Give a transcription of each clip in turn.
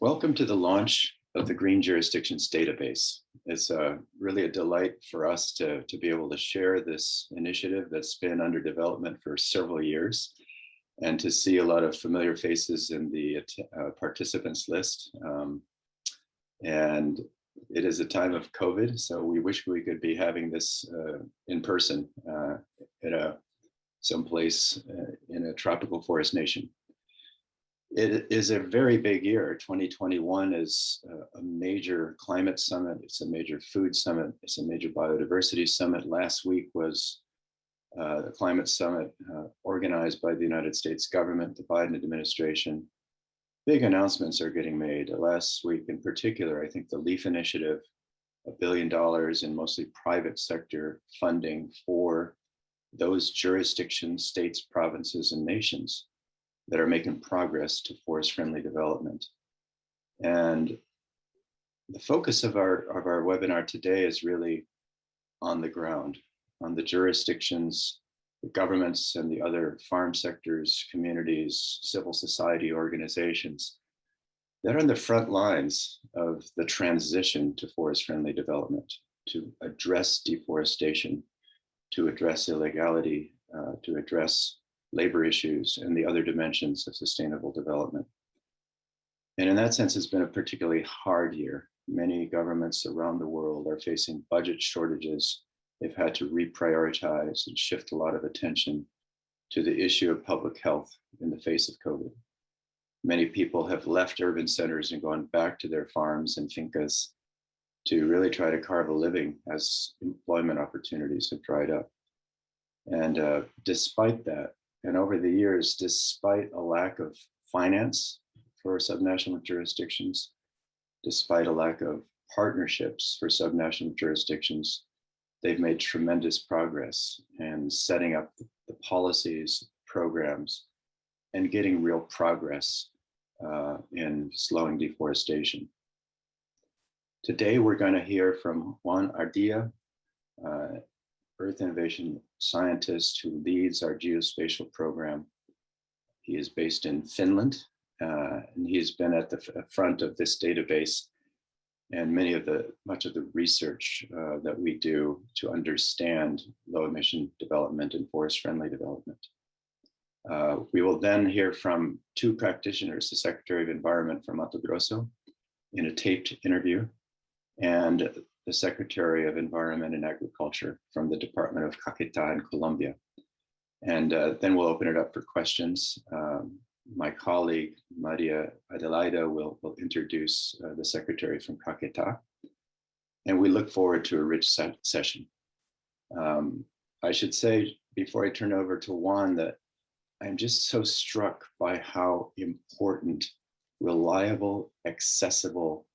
Welcome to the launch of the Green Jurisdictions Database. It's really a delight for us to be able to share this initiative that's been under development for several years and to see a lot of familiar faces in the participants list. And it is a time of COVID, so we wish we could be having this in person at someplace in a tropical forest nation. It is a very big year. 2021 is a major climate summit. It's a major food summit. It's a major biodiversity summit. Last week was the climate summit organized by the United States government, the Biden administration. Big announcements are getting made. Last week in particular, I think the LEAF initiative, $1 billion in mostly private sector funding for those jurisdictions, states, provinces, and nations that are making progress to forest-friendly development. And the focus of our webinar today is really on the ground, on the jurisdictions, the governments, and the other farm sectors, communities, civil society organizations that are on the front lines of the transition to forest-friendly development, to address deforestation, to address illegality, to address labor issues, and the other dimensions of sustainable development. And in that sense, it's been a particularly hard year. Many governments around the world are facing budget shortages. They've had to reprioritize and shift a lot of attention to the issue of public health in the face of COVID. Many people have left urban centers and gone back to their farms and fincas to really try to carve a living as employment opportunities have dried up. And despite that, and over the years, despite a lack of finance for subnational jurisdictions, despite a lack of partnerships for subnational jurisdictions, they've made tremendous progress in setting up the policies, programs, and getting real progress in slowing deforestation. Today, we're going to hear from Juan Ardilla, Earth Innovation scientist who leads our geospatial program. He is based in Finland, and he's been at the front of this database and much of the research that we do to understand low emission development and forest friendly development. We will then hear from two practitioners, the Secretary of Environment from Mato Grosso in a taped interview, and the Secretary of Environment and Agriculture from the Department of Caquetá in Colombia. And then we'll open it up for questions. My colleague, Maria Adelaida, will introduce the Secretary from Caquetá. And we look forward to a rich session. I should say, before I turn over to Juan, that I'm just so struck by how important, reliable, accessible,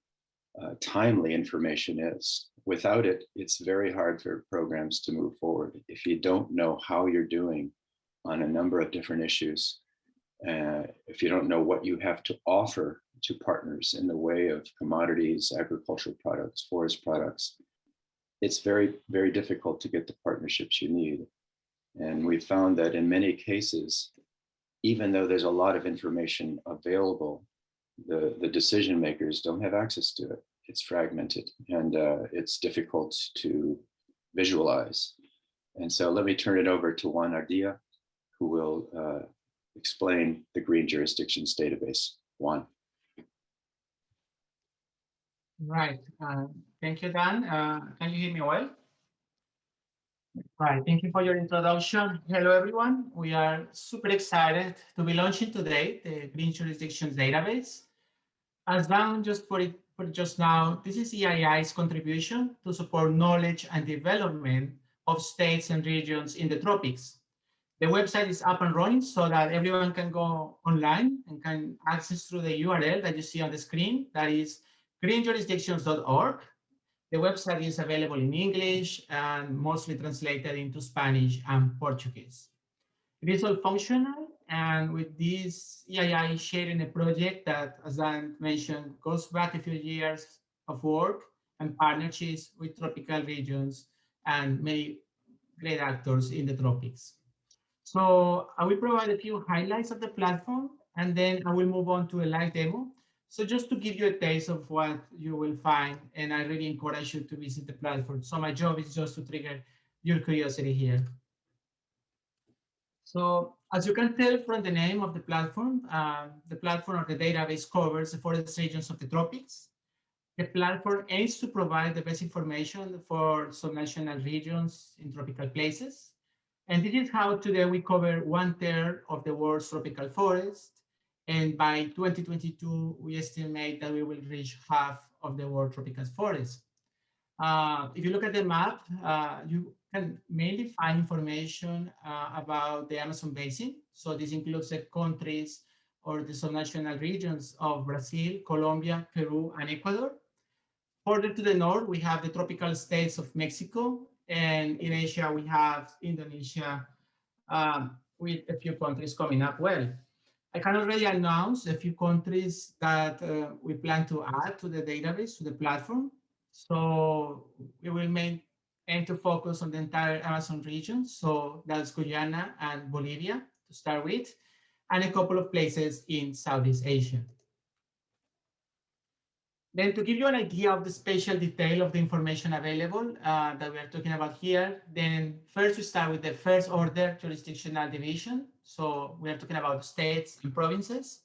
timely information is. Without it, it's very hard for programs to move forward. If you don't know how you're doing on a number of different issues, if you don't know what you have to offer to partners in the way of commodities, agricultural products, forest products, it's very, very difficult to get the partnerships you need. And we found that in many cases, even though there's a lot of information available, the decision makers don't have access to it. It's fragmented and it's difficult to visualize. And so let me turn it over to Juan Ardilla, who will explain the Green Jurisdictions Database. Juan. Right. Thank you, Dan. Can you hear me well? Right. Thank you for your introduction. Hello, everyone. We are super excited to be launching today the Green Jurisdictions Database. As Dan just put it just now, this is EII's contribution to support knowledge and development of states and regions in the tropics. The website is up and running so that everyone can go online and can access through the URL that you see on the screen. That is greenjurisdictions.org. The website is available in English and mostly translated into Spanish and Portuguese. It is all functional, and with this EII sharing a project that, as Dan mentioned, goes back a few years of work and partnerships with tropical regions and many great actors in the tropics. So I will provide a few highlights of the platform, and then I will move on to a live demo So just to give you a taste of what you will find, and I really encourage you to visit the platform. So my job is just to trigger your curiosity here. So as you can tell from the name of the platform or the database covers the forest regions of the tropics. The platform aims to provide the best information for subnational regions in tropical places. And this is how today we cover 1/3 of the world's tropical forest. And by 2022, we estimate that we will reach half of the world tropical forest. If you look at the map, you can mainly find information about the Amazon basin. So this includes the countries or the subnational regions of Brazil, Colombia, Peru, and Ecuador. Further to the north, we have the tropical states of Mexico, and in Asia, we have Indonesia, with a few countries coming up well. I can already announce a few countries that we plan to add to the database, to the platform. So we will aim to focus on the entire Amazon region. So that's Guyana and Bolivia to start with, and a couple of places in Southeast Asia. Then to give you an idea of the spatial detail of the information available that we are talking about here, then first we start with the first order jurisdictional division. So we are talking about states and provinces.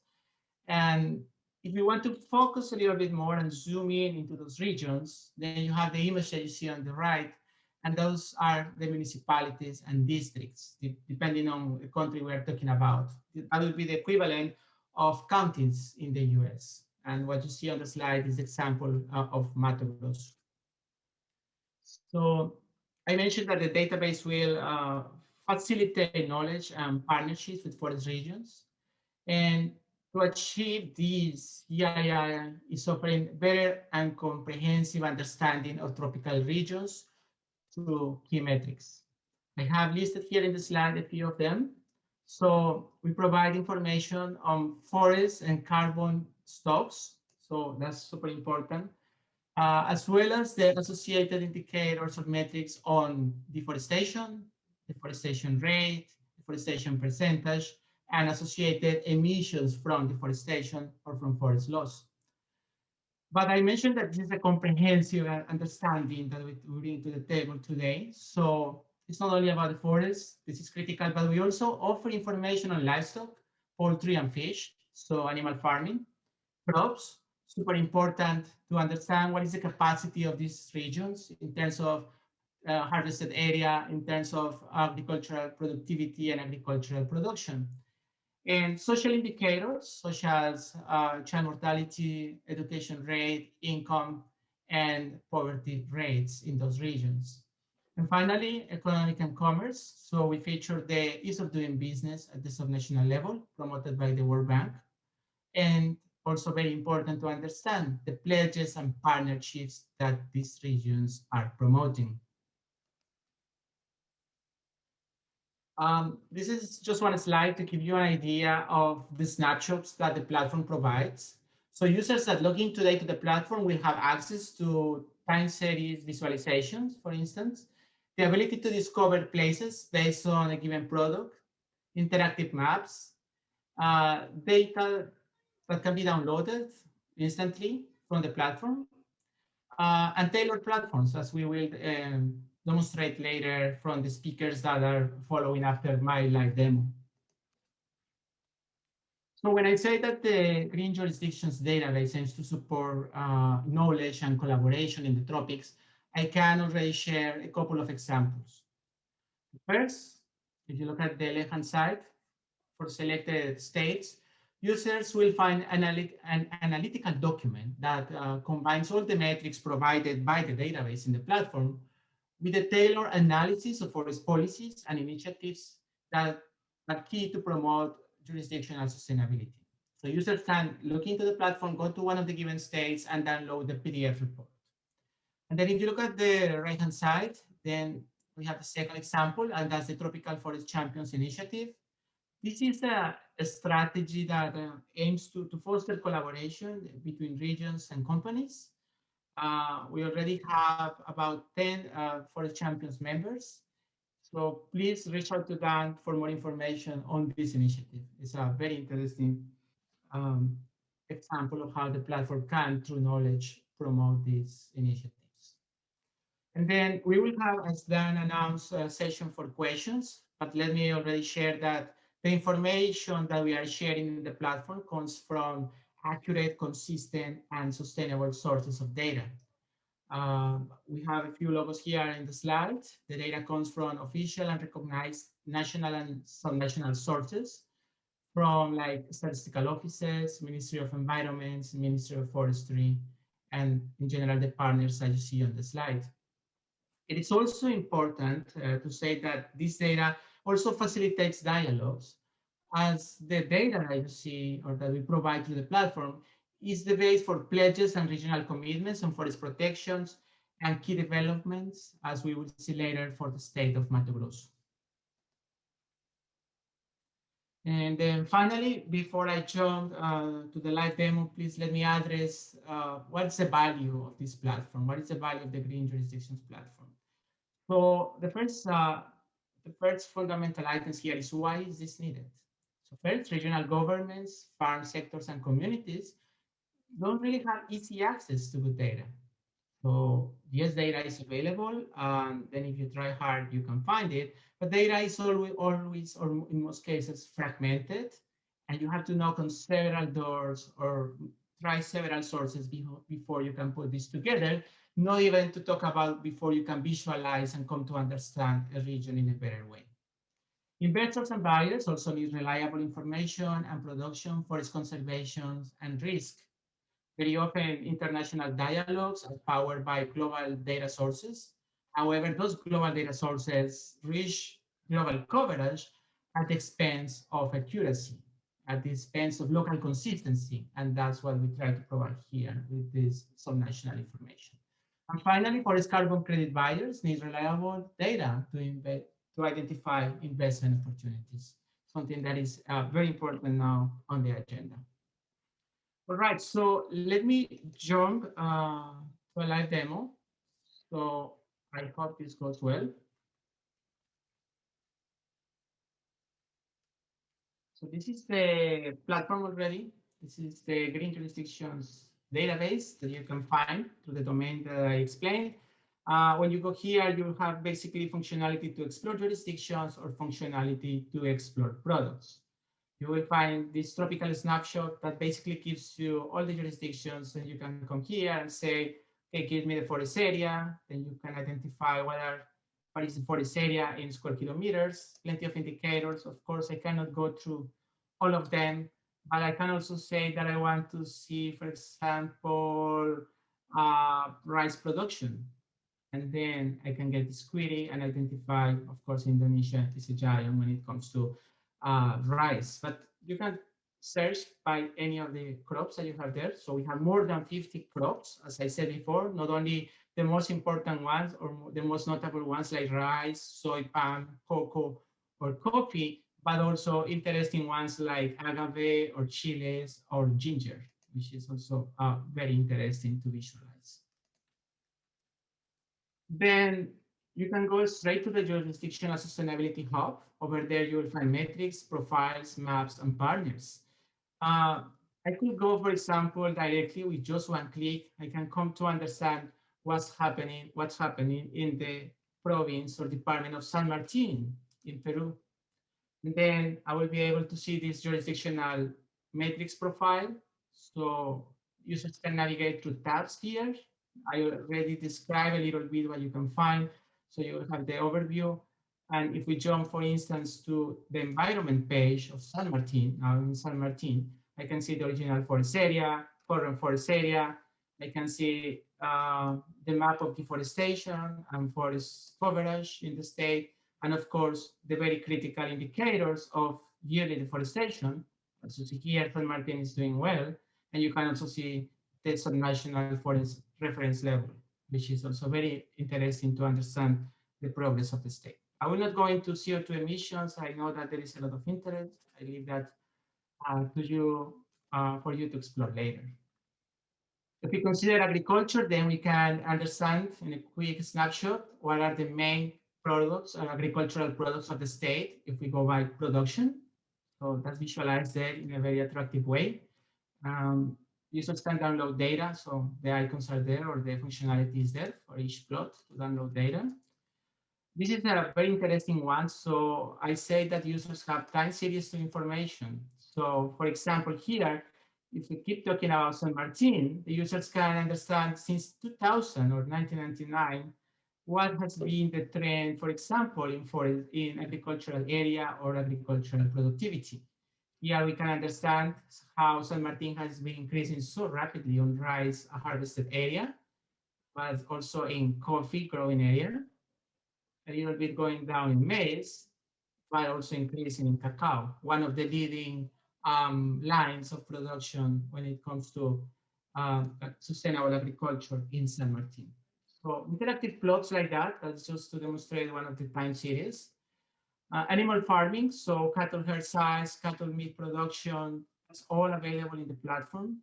And if you want to focus a little bit more and zoom in into those regions, then you have the image that you see on the right. And those are the municipalities and districts, depending on the country we are talking about. That will be the equivalent of counties in the US. And what you see on the slide is example of Mato Grosso. So I mentioned that the database will facilitate knowledge and partnerships with forest regions. And to achieve this, EII is offering better and comprehensive understanding of tropical regions through key metrics. I have listed here in the slide a few of them. So we provide information on forests and carbon stocks. So that's super important, as well as the associated indicators or metrics on deforestation, deforestation rate, deforestation percentage, and associated emissions from deforestation or from forest loss. But I mentioned that this is a comprehensive understanding that we bring to the table today. So it's not only about the forest, this is critical, but we also offer information on livestock, poultry and fish, so animal farming, crops, super important to understand what is the capacity of these regions in terms of harvested area, in terms of agricultural productivity and agricultural production. And social indicators such as child mortality, education rate, income, and poverty rates in those regions. And finally, economic and commerce. So we feature the ease of doing business at the subnational level promoted by the World Bank. And also very important to understand the pledges and partnerships that these regions are promoting. This is just one slide to give you an idea of the snapshots that the platform provides. So users that log in today to the platform will have access to time series visualizations, for instance, the ability to discover places based on a given product, interactive maps, data that can be downloaded instantly from the platform, and tailored platforms, as we will demonstrate later from the speakers that are following after my live demo. So when I say that the Green Jurisdictions database aims to support knowledge and collaboration in the tropics, I can already share a couple of examples. First, if you look at the left-hand side, for selected states, users will find an analytical document that combines all the metrics provided by the database in the platform with a tailored analysis of forest policies and initiatives that are key to promote jurisdictional sustainability. So users can look into the platform, go to one of the given states, and download the PDF report. And then if you look at the right-hand side, then we have the second example, and that's the Tropical Forest Champions Initiative. This is a strategy that aims to foster collaboration between regions and companies. We already have about 10 Forest Champions members. So please reach out to them for more information on this initiative. It's a very interesting example of how the platform can, through knowledge, promote these initiatives. And then we will have, as Dan announced, a session for questions, but let me already share that the information that we are sharing in the platform comes from accurate, consistent, and sustainable sources of data. We have a few logos here in the slide. The data comes from official and recognized national and subnational sources, from like statistical offices, Ministry of Environment, Ministry of Forestry, and in general, the partners that you see on the slide. It is also important to say that this data also facilitates dialogues, as the data that you see or that we provide to the platform is the base for pledges and regional commitments on forest protections and key developments, as we will see later, for the state of Mato Grosso. And then finally, before I jump to the live demo, please let me address what's the value of this platform? What is the value of the Green Jurisdictions platform? So the first fundamental items here is, why is this needed? So first, regional governments, farm sectors, and communities don't really have easy access to good data. So yes, data is available, and then if you try hard, you can find it. But data is always, or in most cases, fragmented, and you have to knock on several doors or try several sources before you can put this together. Not even to talk about before you can visualize and come to understand a region in a better way. Investors and buyers also need reliable information and production for its conservation and risk. Very often, international dialogues are powered by global data sources. However, those global data sources reach global coverage at the expense of accuracy, at the expense of local consistency. And that's what we try to provide here with this subnational information. And finally, forest carbon credit buyers need reliable data to identify investment opportunities, something that is very important now on the agenda. All right, so let me jump to a live demo. So I hope this goes well. So this is the platform already. This is the Green Jurisdictions database that you can find through the domain that I explained. When you go here, you have basically functionality to explore jurisdictions or functionality to explore products. You will find this tropical snapshot that basically gives you all the jurisdictions, and you can come here and say, okay, give me the forest area. Then you can identify what is the forest area in square kilometers, plenty of indicators. Of course, I cannot go through all of them, but I can also say that I want to see, for example, rice production. And then I can get this query and identify, of course, Indonesia is a giant when it comes to rice. But you can search by any of the crops that you have there. So we have more than 50 crops, as I said before, not only the most important ones or the most notable ones like rice, soy, palm, cocoa, or coffee, but also interesting ones like agave or chiles or ginger, which is also very interesting to visualize. Then you can go straight to the Jurisdictional Sustainability Hub. Over there, you will find metrics, profiles, maps, and partners. I could go, for example, directly with just one click. I can come to understand what's happening in the province or department of San Martin in Peru. And then I will be able to see this jurisdictional metrics profile. So users can navigate through tabs here. I already described a little bit what you can find. So you have the overview. And if we jump, for instance, to the environment page of San Martin, now in San Martin, I can see the original forest area, current forest area. I can see the map of deforestation and forest coverage in the state. And of course, the very critical indicators of yearly deforestation. As you see here, San Martin is doing well. And you can also see the subnational forest reference level, which is also very interesting to understand the progress of the state. I will not go into CO2 emissions. I know that there is a lot of interest. I leave that to you for you to explore later. If we consider agriculture, then we can understand in a quick snapshot what are the main products or agricultural products of the state if we go by production. So that's visualized there in a very attractive way. Users can download data, so the icons are there or the functionality is there for each plot to download data. This is a very interesting one. So I say that users have time series to information. So for example, here, if we keep talking about San Martin, the users can understand since 2000 or 1999, what has been the trend, for example, in agricultural area or agricultural productivity. Here we can understand how San Martin has been increasing so rapidly on rice harvested area, but also in coffee growing area, a little bit going down in maize, but also increasing in cacao, one of the leading lines of production when it comes to sustainable agriculture in San Martin. So interactive plots like that, that's just to demonstrate one of the time series. Animal farming, so cattle herd size, cattle meat production, it's all available in the platform.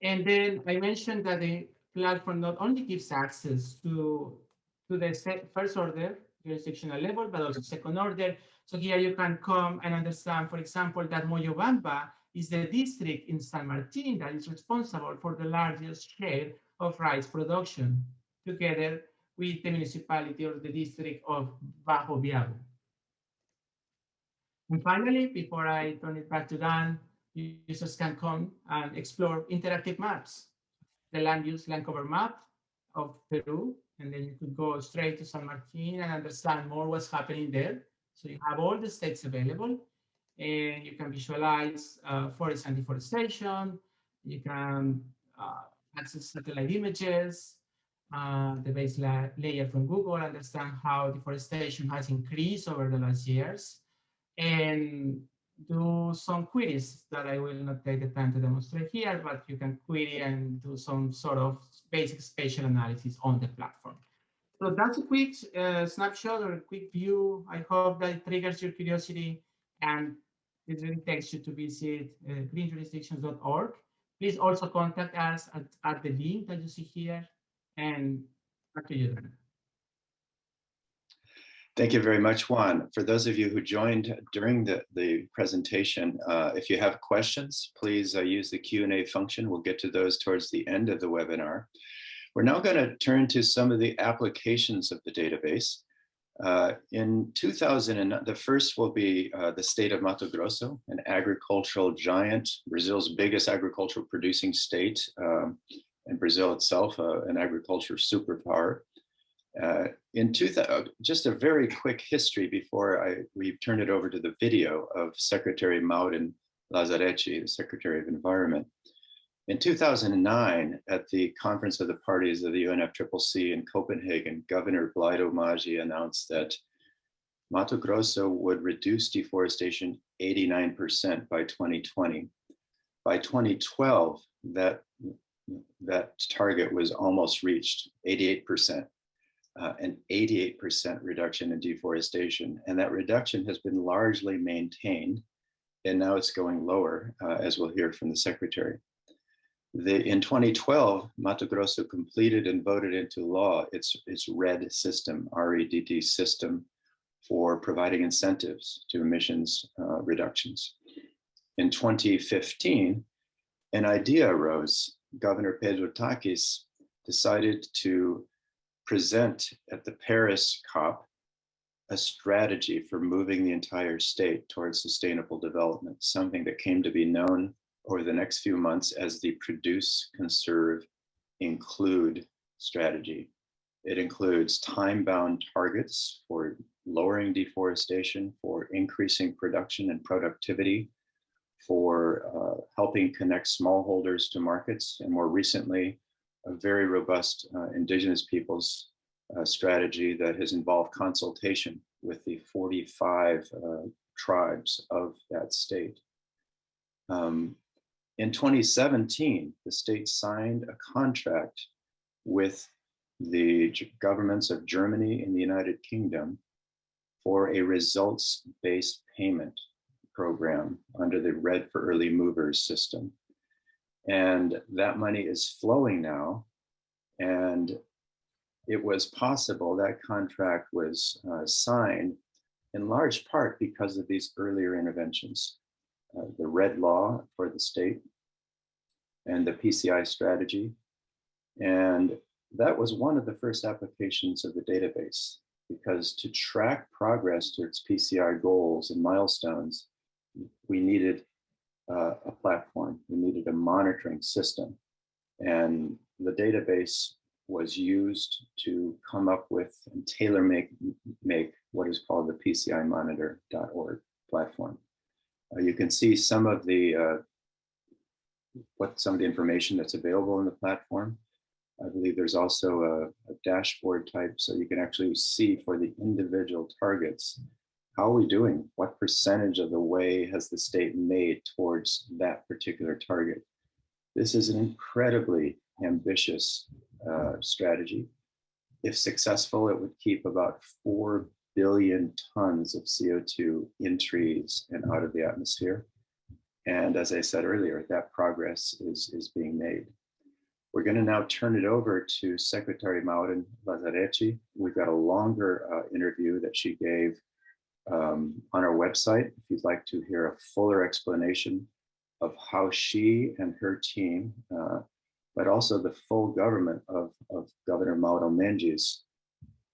And then I mentioned that the platform not only gives access to the first order jurisdictional level, but also second order. So here you can come and understand, for example, that Moyobamba is the district in San Martin that is responsible for the largest share of rice production, together with the municipality or the district of Bajo Biabo. And finally, before I turn it back to Dan, users can come and explore interactive maps, the land cover map of Peru, and then you could go straight to San Martin and understand more what's happening there. So you have all the states available, and you can visualize forest and deforestation. You can access satellite images, the base layer from Google, understand how deforestation has increased over the last years, and do some queries that I will not take the time to demonstrate here, but you can query and do some sort of basic spatial analysis on the platform. So that's a quick snapshot or a quick view. I hope that it triggers your curiosity and it really takes you to visit greenjurisdictions.org. Please also contact us at the link that you see here, and back to you, Dan. Thank you very much, Juan. For those of you who joined during the presentation, if you have questions, please use the Q&A function. We'll get to those towards the end of the webinar. We're now going to turn to some of the applications of the database. In 2000, the first will be the state of Mato Grosso, an agricultural giant, Brazil's biggest agricultural producing state, and Brazil itself, an agriculture superpower. In 2000, just a very quick history before we turn it over to the video of Secretary Maureen Lazzaretti, the Secretary of Environment. In 2009, at the Conference of the Parties of the UNFCCC in Copenhagen, Governor Blido Maggi announced that Mato Grosso would reduce deforestation 89% by 2020. By 2012, that target was almost reached, 88%. An 88% reduction in deforestation. And that reduction has been largely maintained, and now it's going lower, as we'll hear from the Secretary. In 2012, Mato Grosso completed and voted into law its REDD system, REDD system, for providing incentives to emissions reductions. In 2015, an idea arose. Governor Pedro Takis decided to present at the Paris COP a strategy for moving the entire state towards sustainable development, something that came to be known over the next few months as the Produce, Conserve, Include strategy. It includes time-bound targets for lowering deforestation, for increasing production and productivity, for helping connect smallholders to markets, and more recently, a very robust indigenous peoples strategy that has involved consultation with the 45 tribes of that state. In 2017, the state signed a contract with the governments of Germany and the United Kingdom for a results-based payment program under the REDD for Early Movers system. And that money is flowing now. And it was possible, that contract was signed in large part because of these earlier interventions. the red law for the state, and the PCI strategy. And that was one of the first applications of the database, because to track progress towards PCI goals and milestones, we needed a platform, we needed a monitoring system. And the database was used to come up with and tailor make what is called the PCImonitor.org platform. You can see some of the information that's available in the platform. I believe there's also a dashboard type, so you can actually see for the individual targets, how are we doing? What percentage of the way has the state made towards that particular target? This is an incredibly ambitious strategy. If successful, it would keep about 4 billion tons of CO2 in trees and out of the atmosphere. And as I said earlier, that progress is being made. We're going to now turn it over to Secretary Maureen Lazzaretti. We've got a longer interview that she gave on our website, if you'd like to hear a fuller explanation of how she and her team, but also the full government of Governor Mauro Mendes,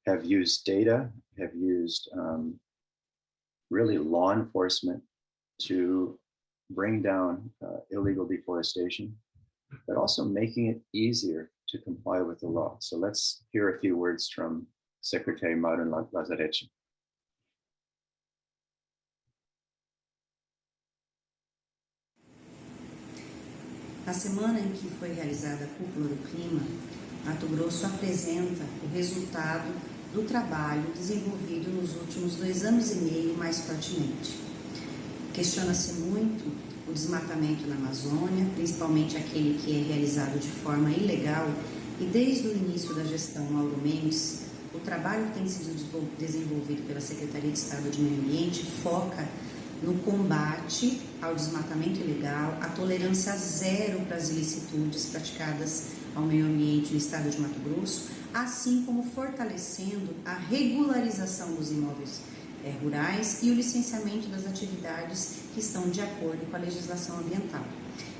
have used data, have used really law enforcement to bring down illegal deforestation, but also making it easier to comply with the law. So let's hear a few words from Secretary Maureen Lazzaretti. Na semana em que foi realizada a Cúpula do Clima, Mato Grosso apresenta o resultado do trabalho desenvolvido nos últimos 2 anos e meio mais fortemente. Questiona-se muito o desmatamento na Amazônia, principalmente aquele que é realizado de forma ilegal, e desde o início da gestão Mauro Mendes, o trabalho que tem sido desenvolvido pela Secretaria de Estado de Meio Ambiente foca no combate ao desmatamento ilegal, a tolerância zero para as ilicitudes praticadas ao meio ambiente no estado de Mato Grosso, assim como fortalecendo a regularização dos imóveis rurais e o licenciamento das atividades que estão de acordo com a legislação ambiental.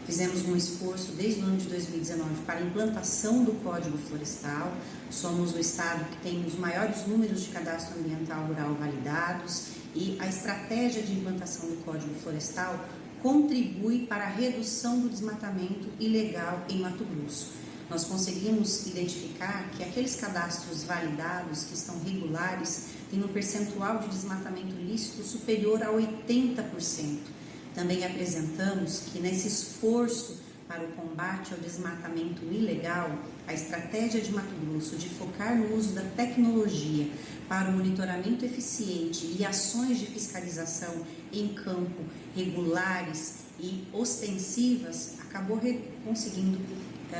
Fizemos um esforço desde o ano de 2019 para a implantação do Código Florestal. Somos o estado que tem os maiores números de cadastro ambiental rural validados, e a estratégia de implantação do Código Florestal contribui para a redução do desmatamento ilegal em Mato Grosso. Nós conseguimos identificar que aqueles cadastros validados, que estão regulares, têm um percentual de desmatamento lícito superior a 80%. Também apresentamos que nesse esforço para o combate ao desmatamento ilegal, a estratégia de Mato Grosso de focar no uso da tecnologia para o monitoramento eficiente e ações de fiscalização em campo regulares e ostensivas acabou conseguindo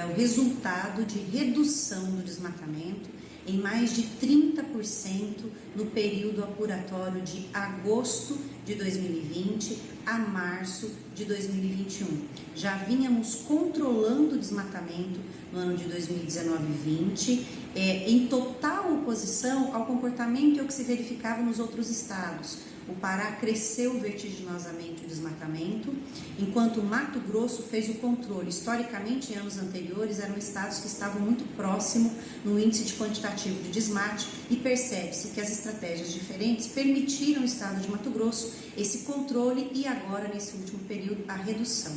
o resultado de redução do desmatamento em mais de 30% no período apuratório de agosto de 2020 a março de 2021. Já vínhamos controlando o desmatamento no ano de 2019 e 2020, em total oposição ao comportamento que se verificava nos outros estados. O Pará cresceu vertiginosamente o desmatamento, enquanto o Mato Grosso fez o controle. Historicamente, em anos anteriores, eram estados que estavam muito próximos no índice de quantitativo de desmate, e percebe-se que as estratégias diferentes permitiram ao estado de Mato Grosso esse controle e agora, nesse último período, a redução.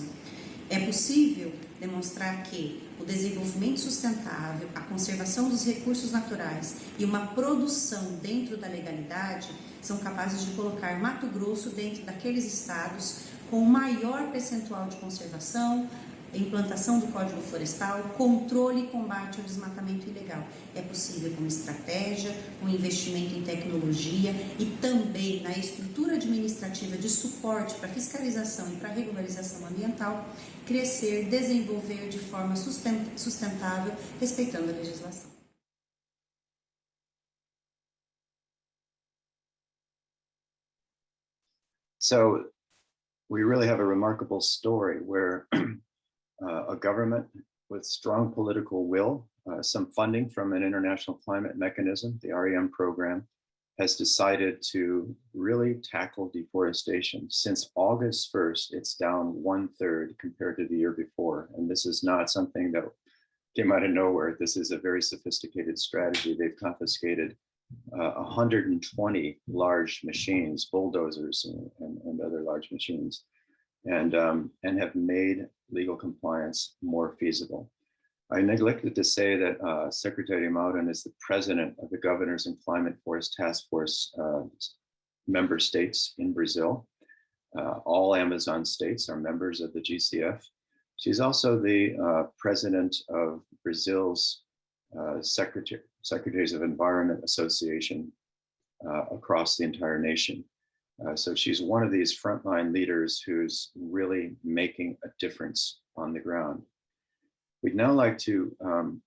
É possível demonstrar que o desenvolvimento sustentável, a conservação dos recursos naturais e uma produção dentro da legalidade são capazes de colocar Mato Grosso dentro daqueles estados com maior percentual de conservação, implantação do Código Florestal, controle e combate ao desmatamento ilegal. É possível com estratégia, com investimento em tecnologia e também na estrutura administrativa de suporte para fiscalização e para regularização ambiental, crescer, desenvolver de forma sustentável, respeitando a legislação. So we really have a remarkable story where a government with strong political will, some funding from an international climate mechanism, the REM program, has decided to really tackle deforestation. Since August 1st, it's down 1/3 compared to the year before. And this is not something that came out of nowhere. This is a very sophisticated strategy. They've confiscated 120 large machines, bulldozers and other large machines, and have made legal compliance more feasible. I neglected to say that Secretary Maureen is the president of the Governors and Climate Forest Task Force member states in Brazil. All Amazon states are members of the GCF. She's also the president of Brazil's Secretaries of Environment Association across the entire nation. So she's one of these frontline leaders who's really making a difference on the ground. We'd now like to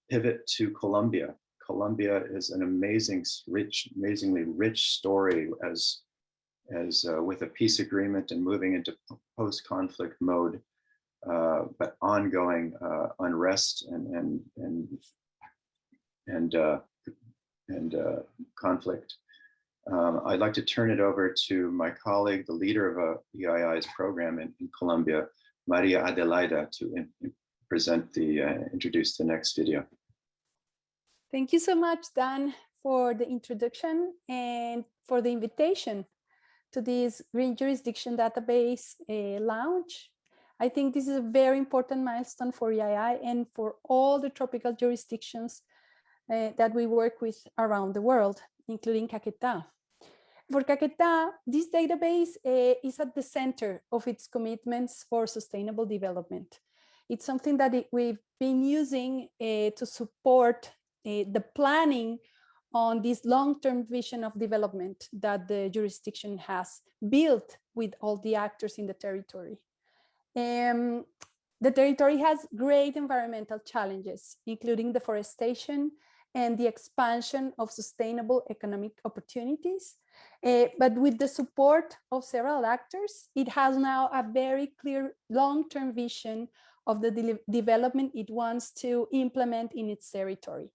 pivot to Colombia. Colombia is an amazingly rich story as with a peace agreement and moving into post-conflict mode, but ongoing unrest and conflict. I'd like to turn it over to my colleague, the leader of EII's program in Colombia, Maria Adelaida, to introduce the next video. Thank you so much, Dan, for the introduction and for the invitation to this Green Jurisdiction Database launch. I think this is a very important milestone for EII and for all the tropical jurisdictions that we work with around the world, including Caquetá. For Caquetá, this database is at the center of its commitments for sustainable development. It's something that we've been using to support the planning on this long-term vision of development that the jurisdiction has built with all the actors in the territory. The territory has great environmental challenges, including deforestation and the expansion of sustainable economic opportunities. But with the support of several actors, it has now a very clear long-term vision of the development it wants to implement in its territory.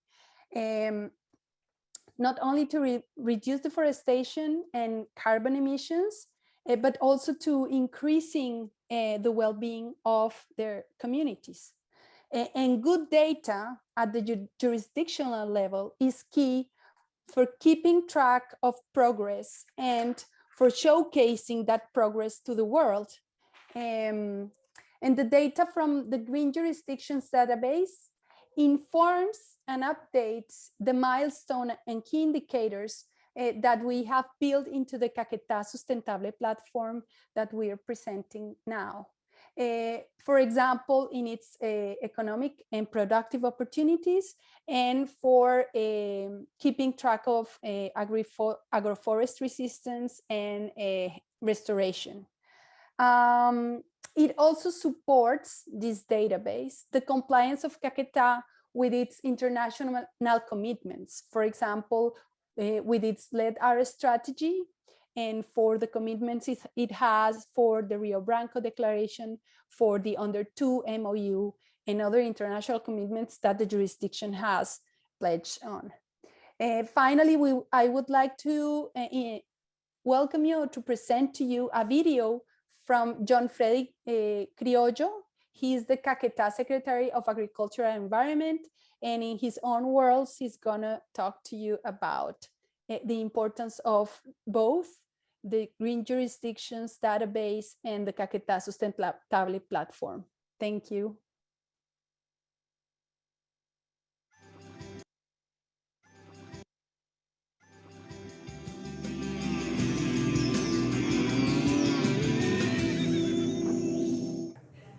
Not only to reduce deforestation and carbon emissions, but also to increasing the well-being of their communities. And good data at the jurisdictional level is key for keeping track of progress and for showcasing that progress to the world. And the data from the Green Jurisdictions Database informs and updates the milestone and key indicators that we have built into the Caquetá Sustentable platform that we are presenting now. For example, in its economic and productive opportunities, and for keeping track of agroforestry systems and restoration. It also supports this database, the compliance of Caquetá with its international commitments, for example, with its LED-R strategy, and for the commitments it has for the Rio Branco Declaration, for the Under 2 MOU, and other international commitments that the jurisdiction has pledged on. Finally, I would like to welcome you to present to you a video from John Frederick Criollo. He is the Caquetá Secretary of Agriculture and Environment, and in his own words, he's gonna talk to you about the importance of both the Green Jurisdictions Database and the Caquetá Sustentable platform. Thank you.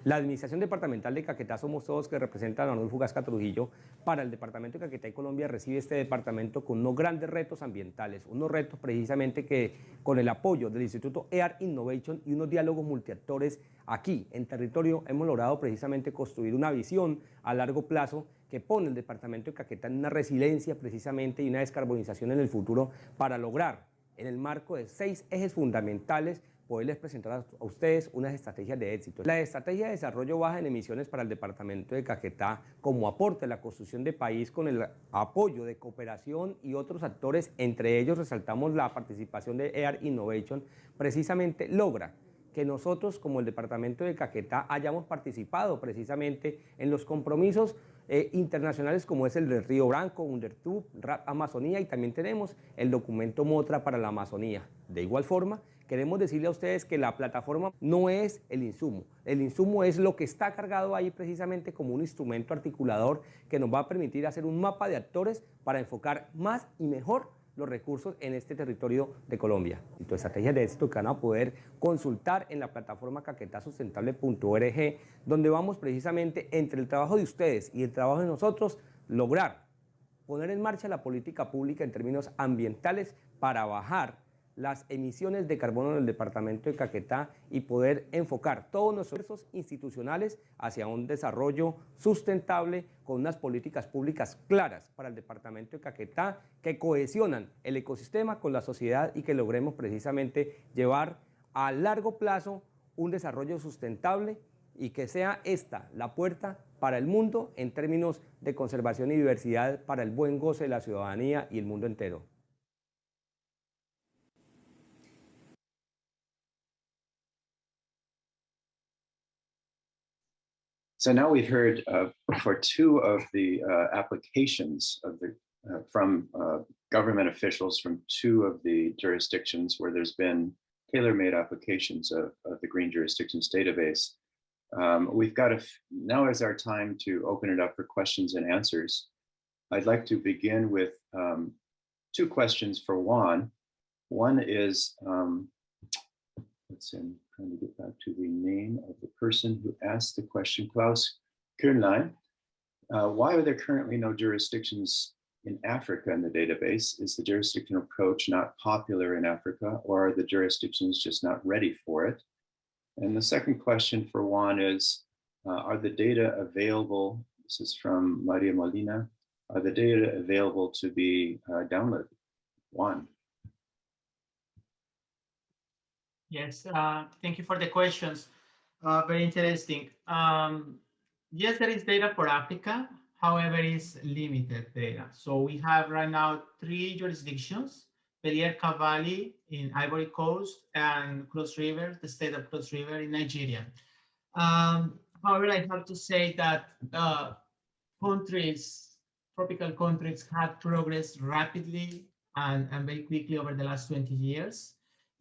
La Administración Departamental de Caquetá Somos Todos, que representa a Manuel Fugasca Trujillo, para el Departamento de Caquetá y Colombia, recibe este departamento con unos grandes retos ambientales, unos retos precisamente que con el apoyo del Instituto EAR Innovation y unos diálogos multiactores aquí en territorio hemos logrado precisamente construir una visión a largo plazo que pone el Departamento de Caquetá en una resiliencia precisamente y una descarbonización en el futuro para lograr en el marco de 6 ejes fundamentales poderles presentar a ustedes unas estrategias de éxito. La estrategia de desarrollo baja en emisiones para el departamento de Caquetá como aporte a la construcción de país con el apoyo de cooperación y otros actores, entre ellos resaltamos la participación de EAR Innovation, precisamente logra que nosotros como el departamento de Caquetá hayamos participado precisamente en los compromisos internacionales como es el del Río Branco, UNDERTUB, RAP Amazonía, y también tenemos el documento MOTRA para la Amazonía. De igual forma, queremos decirle a ustedes que la plataforma no es el insumo es lo que está cargado ahí precisamente como un instrumento articulador que nos va a permitir hacer un mapa de actores para enfocar más y mejor los recursos en este territorio de Colombia. Y tu estrategia de éxito que van a poder consultar en la plataforma caquetasustentable.org, donde vamos precisamente entre el trabajo de ustedes y el trabajo de nosotros, lograr poner en marcha la política pública en términos ambientales para bajar las emisiones de carbono en el departamento de Caquetá y poder enfocar todos nuestros esfuerzos institucionales hacia un desarrollo sustentable con unas políticas públicas claras para el departamento de Caquetá que cohesionan el ecosistema con la sociedad y que logremos precisamente llevar a largo plazo un desarrollo sustentable y que sea esta la puerta para el mundo en términos de conservación y diversidad para el buen goce de la ciudadanía y el mundo entero. So now we've heard for two of the applications of the from government officials from two of the jurisdictions where there's been tailor-made applications of the Green Jurisdictions database. We've got now is our time to open it up for questions and answers. I'd like to begin with two questions for Juan. One is, let's see, I'm trying to get back to the name of the person who asked the question, Klaus Kuhnlein. Why are there currently no jurisdictions in Africa in the database? Is the jurisdictional approach not popular in Africa, or are the jurisdictions just not ready for it? And the second question for Juan is, are the data available? This is from Maria Molina. Are the data available to be downloaded? Juan. Yes, thank you for the questions. Very interesting. Yes, there is data for Africa. However, it's limited data. So we have right now 3 jurisdictions: Belierka Valley in Ivory Coast and Cross River, the state of Cross River in Nigeria. However, I have to say that tropical countries have progressed rapidly and very quickly over the last 20 years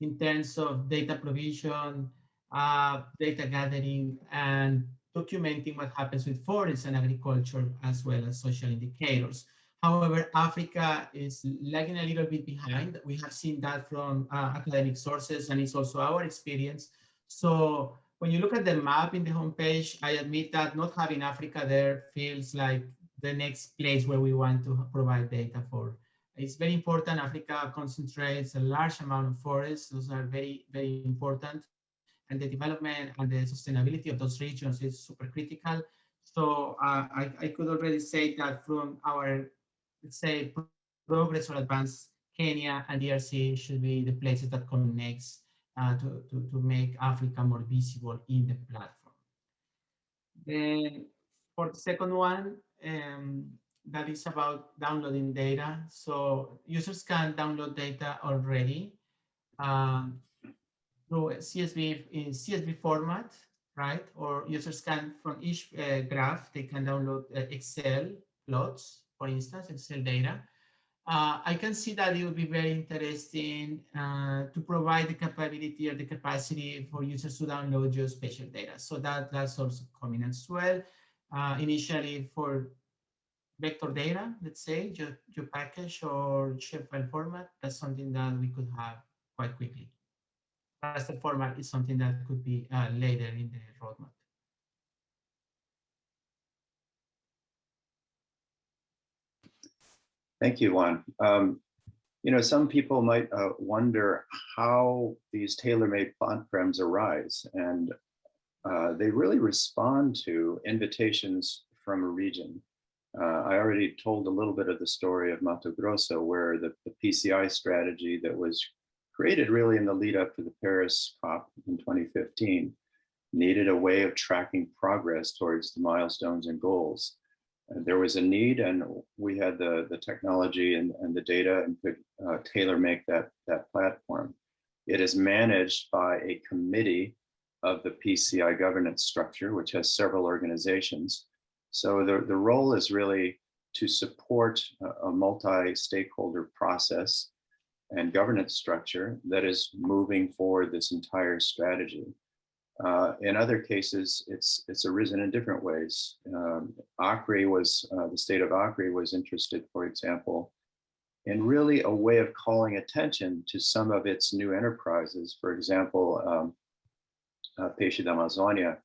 in terms of data provision, data gathering, and documenting what happens with forests and agriculture, as well as social indicators. However, Africa is lagging a little bit behind. We have seen that from academic sources, and it's also our experience. So when you look at the map in the homepage, I admit that not having Africa there feels like the next place where we want to provide data for. It's very important. Africa concentrates a large amount of forests. Those are very, very important. And the development and the sustainability of those regions is super critical. So I could already say that from our, let's say, progress or advance, Kenya and DRC should be the places that come next to make Africa more visible in the platform. Then for the second one, that is about downloading data. So users can download data already through CSV in CSV format, right? Or users can, from each graph, they can download Excel plots, for instance, Excel data. I can see that it would be very interesting to provide the capability or the capacity for users to download geospatial data. So that's also coming as well. Initially for vector data, let's say, GeoPackage or shapefile format, that's something that we could have quite quickly. Raster format is something that could be later in the roadmap. Thank you, Juan. You know, some people might wonder how these tailor-made platforms arise, and they really respond to invitations from a region. I already told a little bit of the story of Mato Grosso, where the PCI strategy that was created really in the lead up to the Paris COP in 2015, needed a way of tracking progress towards the milestones and goals. There was a need, and we had the technology and the data and could tailor make that platform. It is managed by a committee of the PCI governance structure, which has several organizations. So the role is really to support a multi-stakeholder process and governance structure that is moving forward this entire strategy. In other cases, it's arisen in different ways. Acre was, the state of Acre was interested, for example, in really a way of calling attention to some of its new enterprises. For example, Peixe da Amazônia,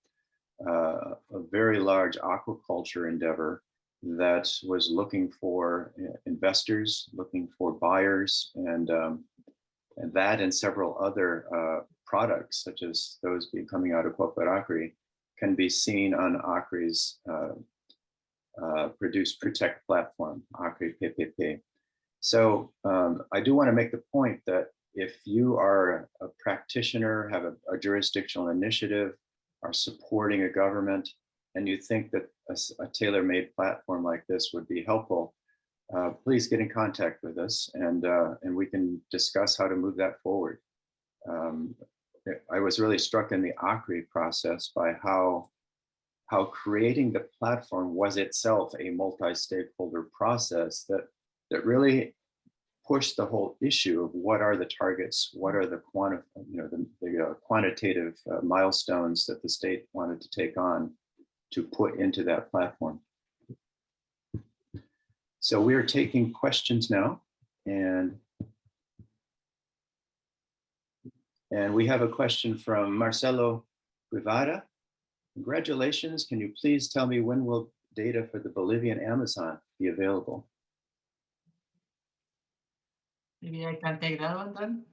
a very large aquaculture endeavor that was looking for investors, looking for buyers, and that and several other products, such as those coming out of Corporate Acre, can be seen on Acre's Produce Protect platform, Acre PPP. So I do want to make the point that if you are a practitioner, have a jurisdictional initiative, are supporting a government, and you think that a tailor-made platform like this would be helpful, please get in contact with us, and we can discuss how to move that forward. I was really struck in the Acre process by how creating the platform was itself a multi-stakeholder process that really pushed the whole issue of what are the targets, what are the quantitative milestones that the state wanted to take on to put into that platform. So we are taking questions now, and we have a question from Marcelo Guevara. Congratulations, can you please tell me when will data for the Bolivian Amazon be available? Maybe I can take that one then.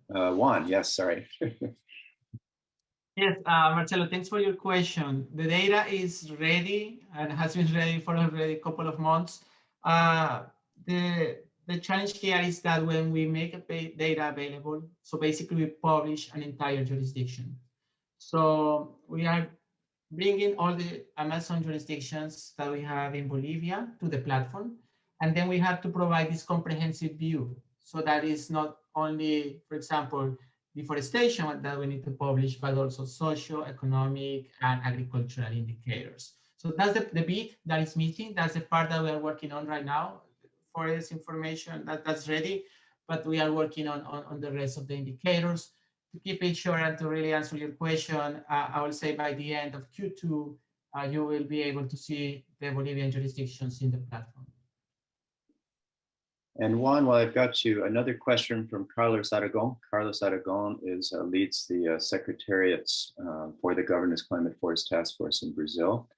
Juan, yes, sorry. Yes, Marcelo, thanks for your question. The data is ready and has been ready for already a couple of months. The challenge here is that when we make data available, so basically we publish an entire jurisdiction. So we are bringing all the Amazon jurisdictions that we have in Bolivia to the platform, and then we have to provide this comprehensive view. So that is not only, for example, deforestation that we need to publish, but also socio-economic and agricultural indicators. So that's the bit that is missing. That's the part that we are working on right now. Forest information that's ready, but we are working on the rest of the indicators. To keep it short and to really answer your question, I will say by the end of Q2, you will be able to see the Bolivian jurisdictions in the platform. And Juan, while I've got you, another question from Carlos Aragon. Carlos Aragon leads the secretariats for the Governance Climate Forest Task Force in Brazil.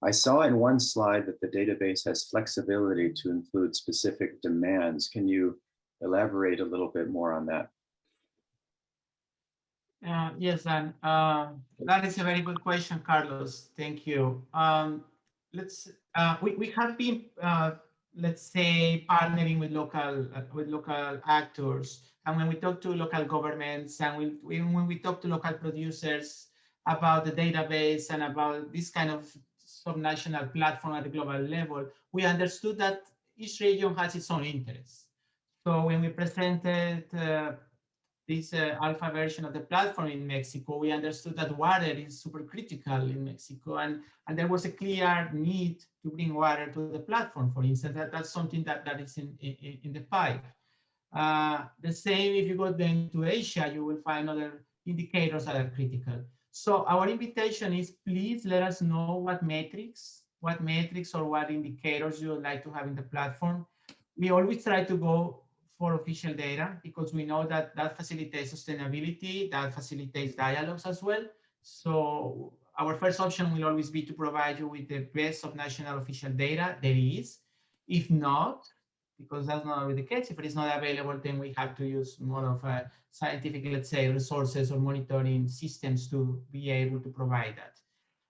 I saw in one slide that the database has flexibility to include specific demands. Can you elaborate a little bit more on that? Yes, and that is a very good question, Carlos. Thank you. We have been let's say partnering with local actors, and when we talk to local governments and when we talk to local producers about the database and about this kind of subnational platform at the global level, we understood that each region has its own interests. So when we presented this alpha version of the platform in Mexico, we understood that water is super critical in Mexico, and there was a clear need to bring water to the platform, for instance. That's something that is in the pipe. The same if you go then to Asia, you will find other indicators that are critical. So our invitation is, please let us know what metrics or what indicators you would like to have in the platform. We always try to go for official data because we know that facilitates sustainability, that facilitates dialogues as well. So our first option will always be to provide you with the best of national official data there is. If not, because that's not always the case, if it is not available, then we have to use more of a scientific, let's say, resources or monitoring systems to be able to provide that.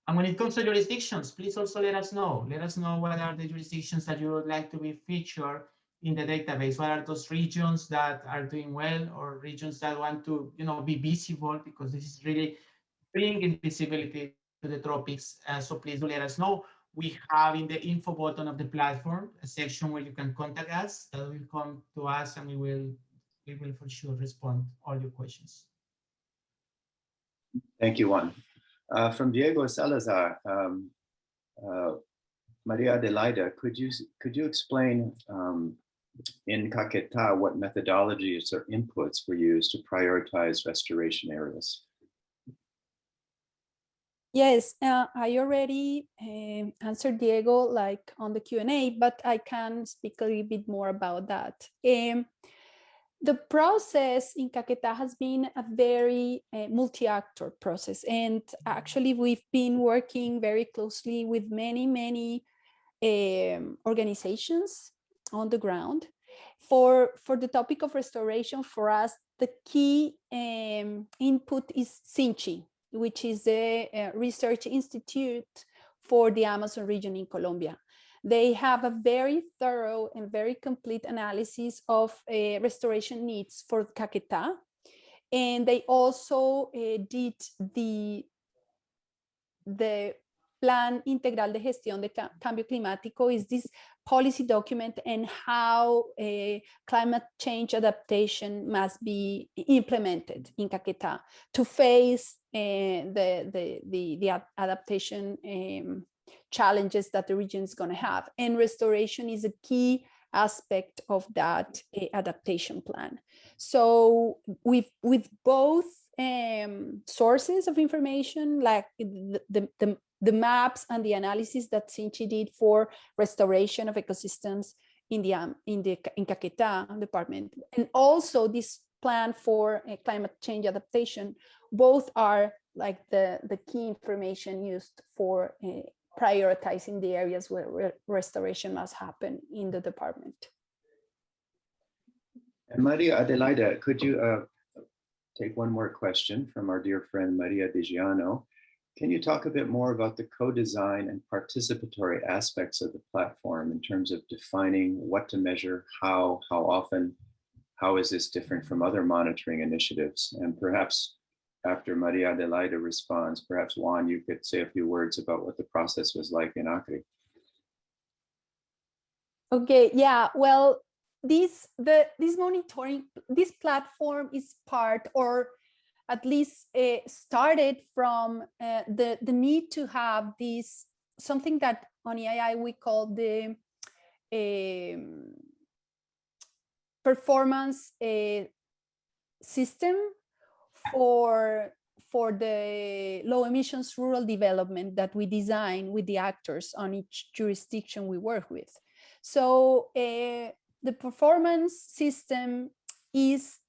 And when it comes to jurisdictions, please also let us know. Let us know what are the jurisdictions that you would like to be featured in the database? What are those regions that are doing well, or regions that want to, be visible, because this is really bringing visibility to the tropics. So please do let us know. We have in the info button of the platform a section where you can contact us. That will come to us, and we will for sure respond all your questions. Thank you, Juan. From Diego Salazar, Maria Adelaida, could you explain in Caquetá what methodologies or inputs were used to prioritize restoration areas? Yes, I already answered Diego like on the Q&A, but I can speak a little bit more about that. The process in Caquetá has been a very multi-actor process, and actually we've been working very closely with many organizations on the ground. For the topic of restoration, for us, the key input is SINCHI, which is the research institute for the Amazon region in Colombia. They have a very thorough and very complete analysis of restoration needs for Caquetá. And they also did the Plan Integral de Gestión de Cambio Climático, is this policy document and how climate change adaptation must be implemented in Caquetá to face the adaptation challenges that the region is going to have. And restoration is a key aspect of that adaptation plan. So with both sources of information, like the maps and the analysis that SINCHI did for restoration of ecosystems in Caquetá department, and also this plan for climate change adaptation, both are like the key information used for prioritizing the areas where restoration must happen in the department. And Maria Adelaida, could you take one more question from our dear friend Maria De Giano? Can you talk a bit more about the co-design and participatory aspects of the platform in terms of defining what to measure, how often, how is this different from other monitoring initiatives? And perhaps after Maria Adelaida responds, perhaps Juan, you could say a few words about what the process was like in Acre. Okay, yeah, well, this monitoring, this platform is part, or at least started from the need to have this, something that on EII we call the performance system for the low emissions rural development that we design with the actors on each jurisdiction we work with. So the performance system is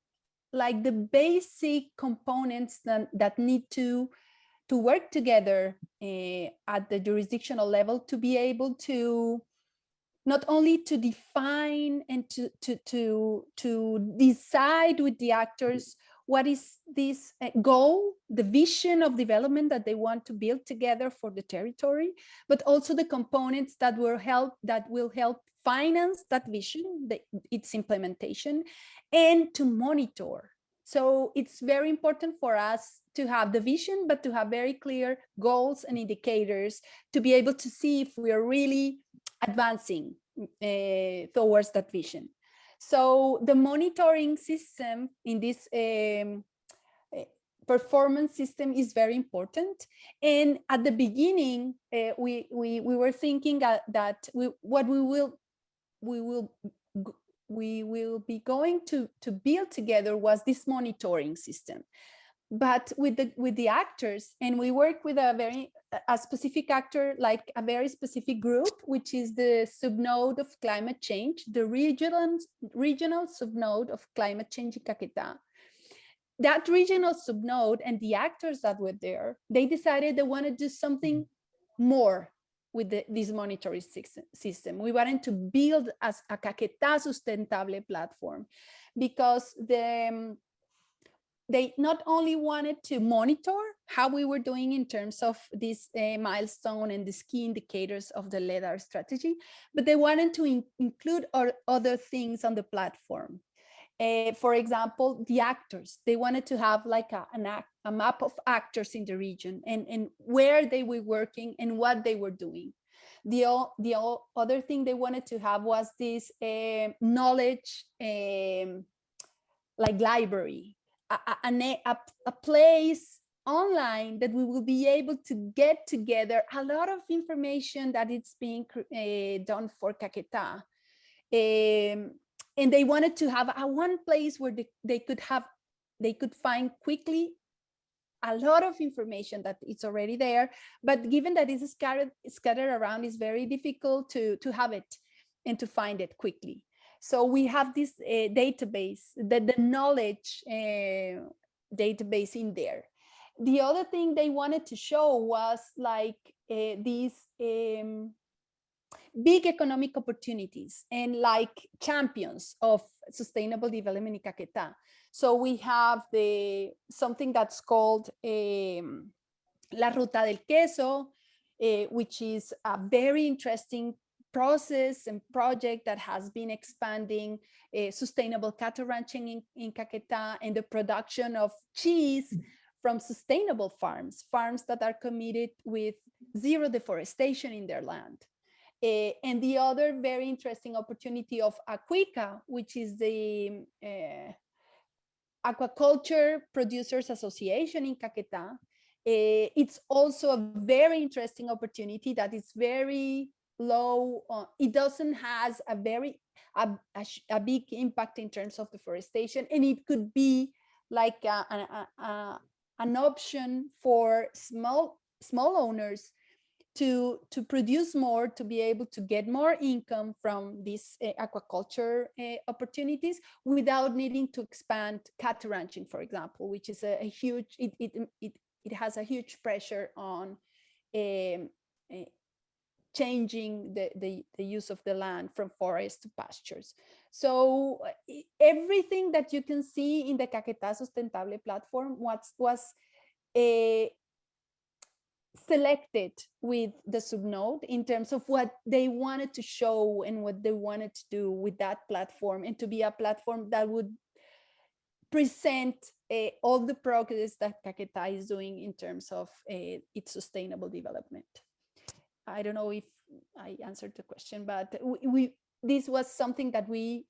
like the basic components that need to work together at the jurisdictional level to be able to not only to define and to decide with the actors what is this goal, the vision of development that they want to build together for the territory, but also the components that will help finance that vision, its implementation, and to monitor. So it's very important for us to have the vision, but to have very clear goals and indicators to be able to see if we are really advancing towards that vision. So the monitoring system in this performance system is very important. And at the beginning, we were thinking that we will be going to build together was this monitoring system. But with the actors, and we work with a specific actor, like a very specific group, which is the subnode of climate change, the regional subnode of climate change in Caquetá. That regional subnode and the actors that were there, they decided they want to do something more with this monitoring system. We wanted to build as a Caquetá Sustentable platform, because they not only wanted to monitor how we were doing in terms of this milestone and these key indicators of the LEDAR strategy, but they wanted to include other things on the platform. For example, the actors. They wanted to have like a map of actors in the region and where they were working and what they were doing. The other thing they wanted to have was this knowledge like library, a place online that we will be able to get together a lot of information that it's being done for Caquetá. And they wanted to have one place where they could find quickly a lot of information that it's already there, but given that it's scattered around, it's very difficult to have it and to find it quickly. So we have this database, the knowledge database in there. The other thing they wanted to show was like these big economic opportunities and like champions of sustainable development in Caquetá. So we have something that's called La Ruta del Queso, which is a very interesting process and project that has been expanding sustainable cattle ranching in Caquetá and the production of cheese from sustainable farms that are committed with zero deforestation in their land. And the other very interesting opportunity of Aquica, which is the Aquaculture Producers Association in Caquetá. It's also a very interesting opportunity that is very low. It doesn't has a big impact in terms of deforestation, and it could be like an option for small owners to produce more, to be able to get more income from these aquaculture opportunities without needing to expand cattle ranching, for example, which is a huge, it has a huge pressure on changing the use of the land from forest to pastures. So everything that you can see in the Caquetá Sustentable platform was selected with the subnode in terms of what they wanted to show and what they wanted to do with that platform, and to be a platform that would present all the progress that Caquetá is doing in terms of its sustainable development. I don't know if I answered the question, but this was something that we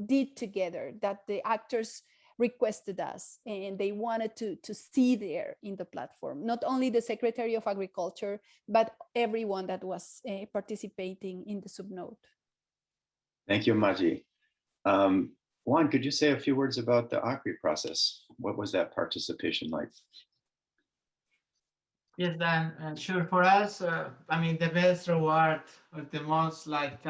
did together, that the actors requested us and they wanted to see there in the platform, not only the Secretary of Agriculture, but everyone that was participating in the subnode. Thank you, Maji. Juan, could you say a few words about the ACRI process? What was that participation like? Yes, Dan, sure. For us, I mean, the best reward or the most like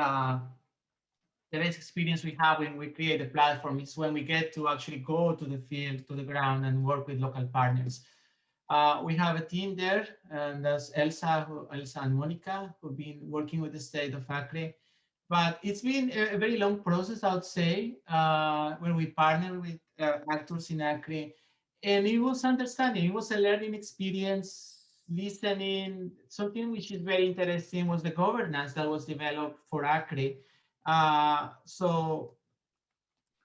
the best experience we have when we create a platform is when we get to actually go to the field, to the ground, and work with local partners. We have a team there, and that's Elsa and Monica, who've been working with the state of Acre. But it's been a very long process, I would say, where we partner with actors in Acre. And it was understanding, it was a learning experience, listening. Something which is very interesting was the governance that was developed for Acre. So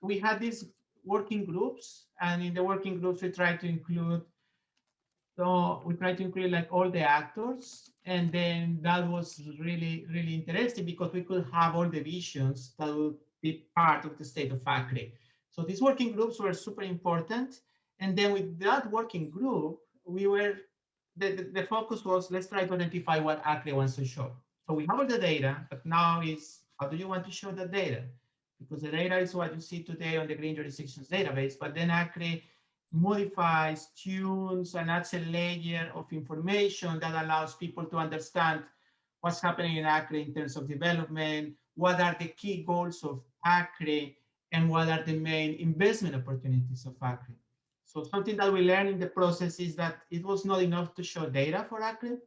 we had these working groups, and in the working groups, we try to include like all the actors. And then that was really, really interesting because we could have all the visions that would be part of the state of Acre. So these working groups were super important. And then with that working group, the focus was, let's try to identify what Acre wants to show. So we have all the data, but now is, how do you want to show the data? Because the data is what you see today on the Green Jurisdictions database, but then Acre modifies, tunes, and adds a layer of information that allows people to understand what's happening in Acre in terms of development, what are the key goals of Acre, and what are the main investment opportunities of Acre. So something that we learned in the process is that it was not enough to show data for Acre.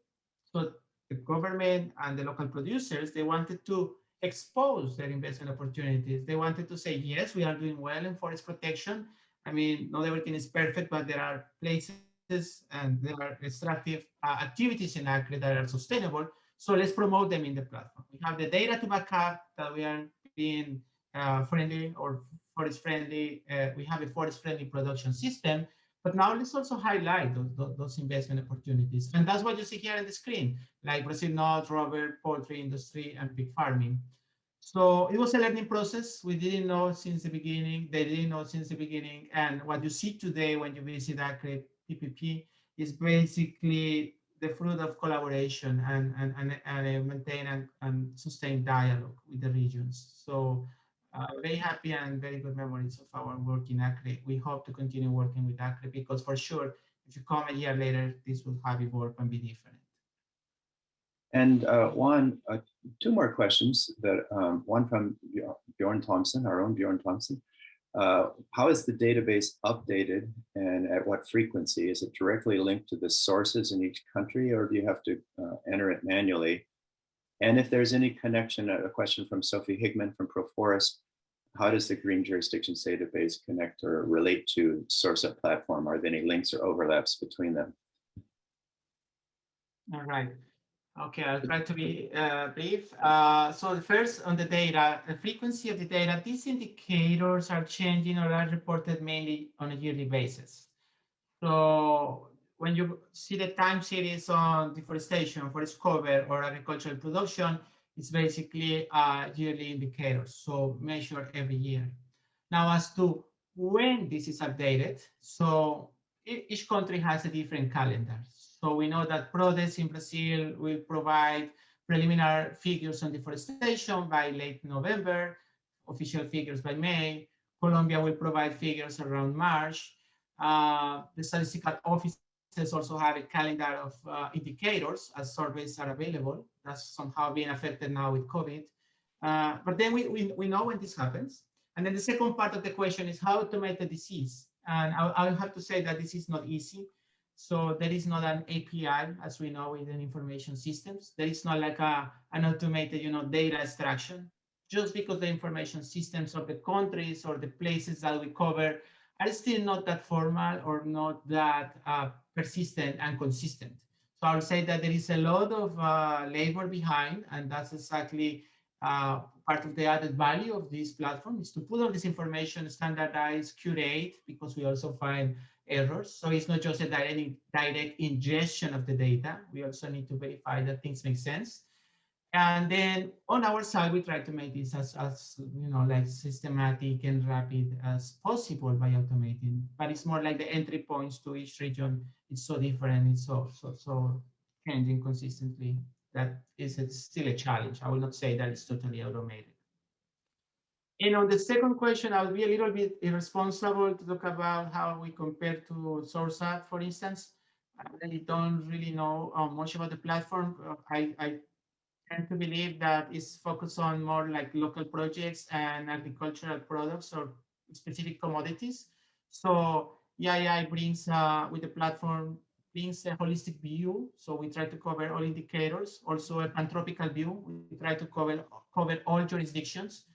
So the government and the local producers, they wanted to expose their investment opportunities. They wanted to say, yes, we are doing well in forest protection, I mean, not everything is perfect, but there are places and there are extractive activities in Acre that are sustainable. So let's promote them in the platform. We have the data to back up that we are being friendly or forest friendly. We have a forest friendly production system, but now let's also highlight those investment opportunities. And that's what you see here on the screen, like Brazil nuts, rubber, poultry industry, and pig farming. So it was a learning process. We didn't know since the beginning. They didn't know since the beginning. And what you see today when you visit Acre PPP is basically the fruit of collaboration and maintain and sustain dialogue with the regions. So very happy and very good memories of our work in Acre. We hope to continue working with Acre because for sure, if you come a year later, this will have evolved and be different. And Juan, two more questions. That one from Bjorn Thompson, our own Bjorn Thompson. How is the database updated and at what frequency? Is it directly linked to the sources in each country, or do you have to enter it manually? And if there's any connection, a question from Sophie Higman from ProForest, how does the Green Jurisdictions database connect or relate to SourceUp platform? Are there any links or overlaps between them? All right. Okay, I'll try to be brief. So the first on the data, the frequency of the data, these indicators are changing or are reported mainly on a yearly basis. So when you see the time series on deforestation, forest cover, or agricultural production, it's basically yearly indicators, so measured every year. Now, as to when this is updated, so each country has a different calendar. So we know that PRODES in Brazil will provide preliminary figures on deforestation by late November, official figures by May. Colombia will provide figures around March. The statistical offices also have a calendar of indicators as surveys are available. That's somehow being affected now with COVID. But then we know when this happens. And then the second part of the question is how to automate the disease. And I'll have to say that this is not easy. So there is not an API, as we know within information systems. There is not like an automated, data extraction. Just because the information systems of the countries or the places that we cover are still not that formal or not that persistent and consistent. So I would say that there is a lot of labor behind, and that's exactly part of the added value of this platform is to put all this information, standardize, curate, because we also find errors. So it's not just a direct ingestion of the data. We also need to verify that things make sense. And then on our side, we try to make this as like systematic and rapid as possible by automating. But it's more like the entry points to each region. It's so different. It's so changing consistently. That is still a challenge. I will not say that it's totally automated. And on the second question, I'll be a little bit irresponsible to talk about how we compare to SourceUp, for instance. I really don't know much about the platform. I tend to believe that it's focused on more like local projects and agricultural products or specific commodities. So EII brings, with the platform, brings a holistic view. So we try to cover all indicators, also a pantropical view. We try to cover all jurisdictions.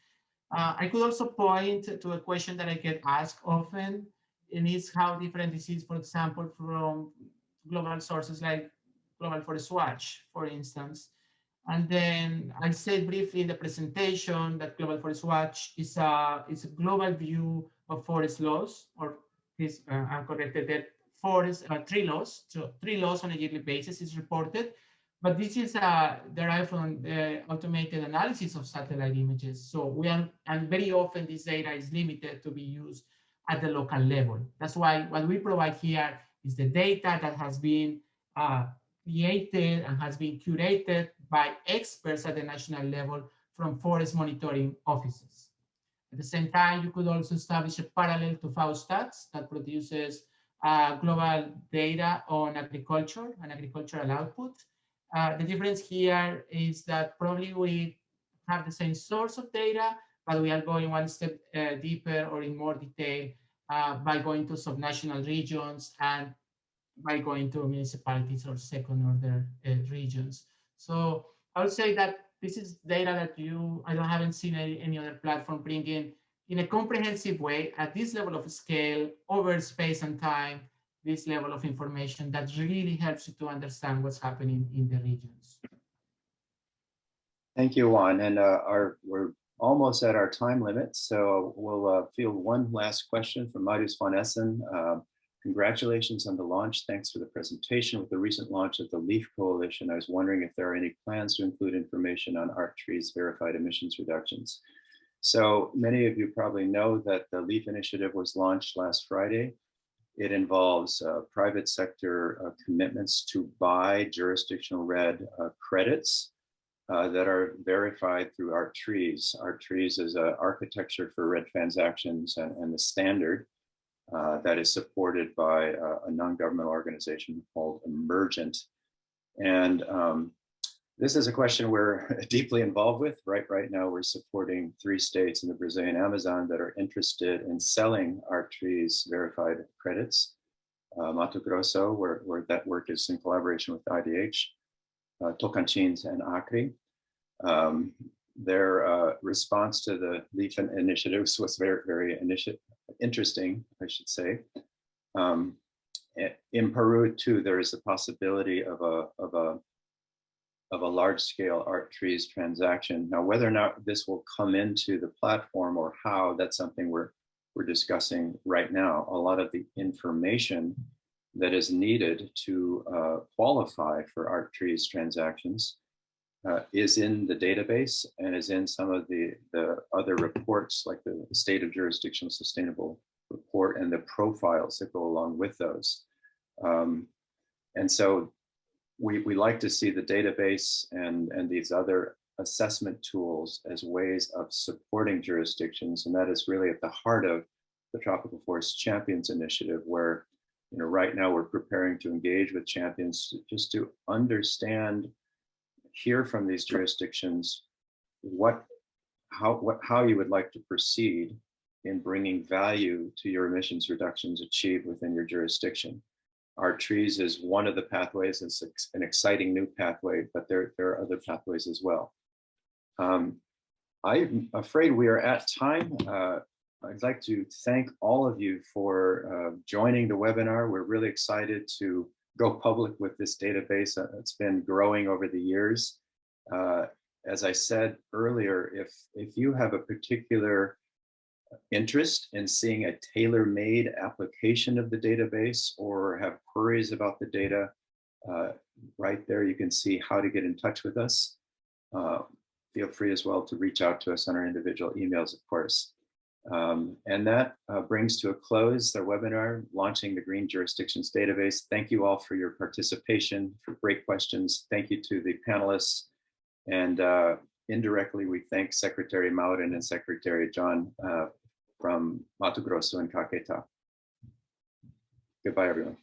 I could also point to a question that I get asked often, and it's how different this is, for example, from global sources like Global Forest Watch, for instance. And then I said briefly in the presentation that Global Forest Watch is a global view of forest laws, or this, I'm corrected, that forest, tree laws. So 3 laws on a yearly basis is reported. But this is derived from the automated analysis of satellite images. So and very often this data is limited to be used at the local level. That's why what we provide here is the data that has been created and has been curated by experts at the national level from forest monitoring offices. At the same time, you could also establish a parallel to FAO-Stats that produces global data on agriculture and agricultural output. The difference here is that probably we have the same source of data, but we are going one step deeper or in more detail by going to subnational regions and by going to municipalities or second order regions. So I would say that this is data that I haven't seen any other platform bring in in a comprehensive way at this level of scale, over space and time, this level of information that really helps you to understand what's happening in the regions. Thank you, Juan. And we're almost at our time limit, so we'll field one last question from Marius von Essen. Congratulations on the launch. Thanks for the presentation. With the recent launch of the LEAF Coalition, I was wondering if there are any plans to include information on ArcTree's verified emissions reductions. So many of you probably know that the LEAF initiative was launched last Friday. It involves private sector commitments to buy jurisdictional red credits that are verified through ArcTrees. ArcTrees is an architecture for red transactions and the standard that is supported by a non-governmental organization called Emergent. And this is a question we're deeply involved with. Right now, we're supporting 3 states in the Brazilian Amazon that are interested in selling ArcTrees verified credits. Mato Grosso, where that work is in collaboration with IDH, Tocantins and Acre. Their response to the LEAF initiatives was very interesting, I should say. In Peru too, there is a possibility of a large-scale ArcTrees transaction. Now, whether or not this will come into the platform or how, that's something we're discussing right now. A lot of the information that is needed to qualify for ArcTrees transactions is in the database and is in some of the other reports, like the State of Jurisdictional Sustainable Report and the profiles that go along with those. And so we like to see the database and these other assessment tools as ways of supporting jurisdictions. And that is really at the heart of the Tropical Forest Champions Initiative, where right now we're preparing to engage with champions just to understand, hear from these jurisdictions how you would like to proceed in bringing value to your emissions reductions achieved within your jurisdiction. ArcTrees is one of the pathways. It's an exciting new pathway, but there are other pathways as well. I'm afraid we are at time. I'd like to thank all of you for joining the webinar. We're really excited to go public with this database. It's been growing over the years. As I said earlier, if you have a particular interest in seeing a tailor-made application of the database or have queries about the data, right there you can see how to get in touch with us. Feel free as well to reach out to us on our individual emails, of course. And that brings to a close the webinar, Launching the Green Jurisdictions Database. Thank you all for your participation, for great questions. Thank you to the panelists. And indirectly, we thank Secretary Maureen and Secretary John from Mato Grosso and Caquetá. Goodbye, everyone.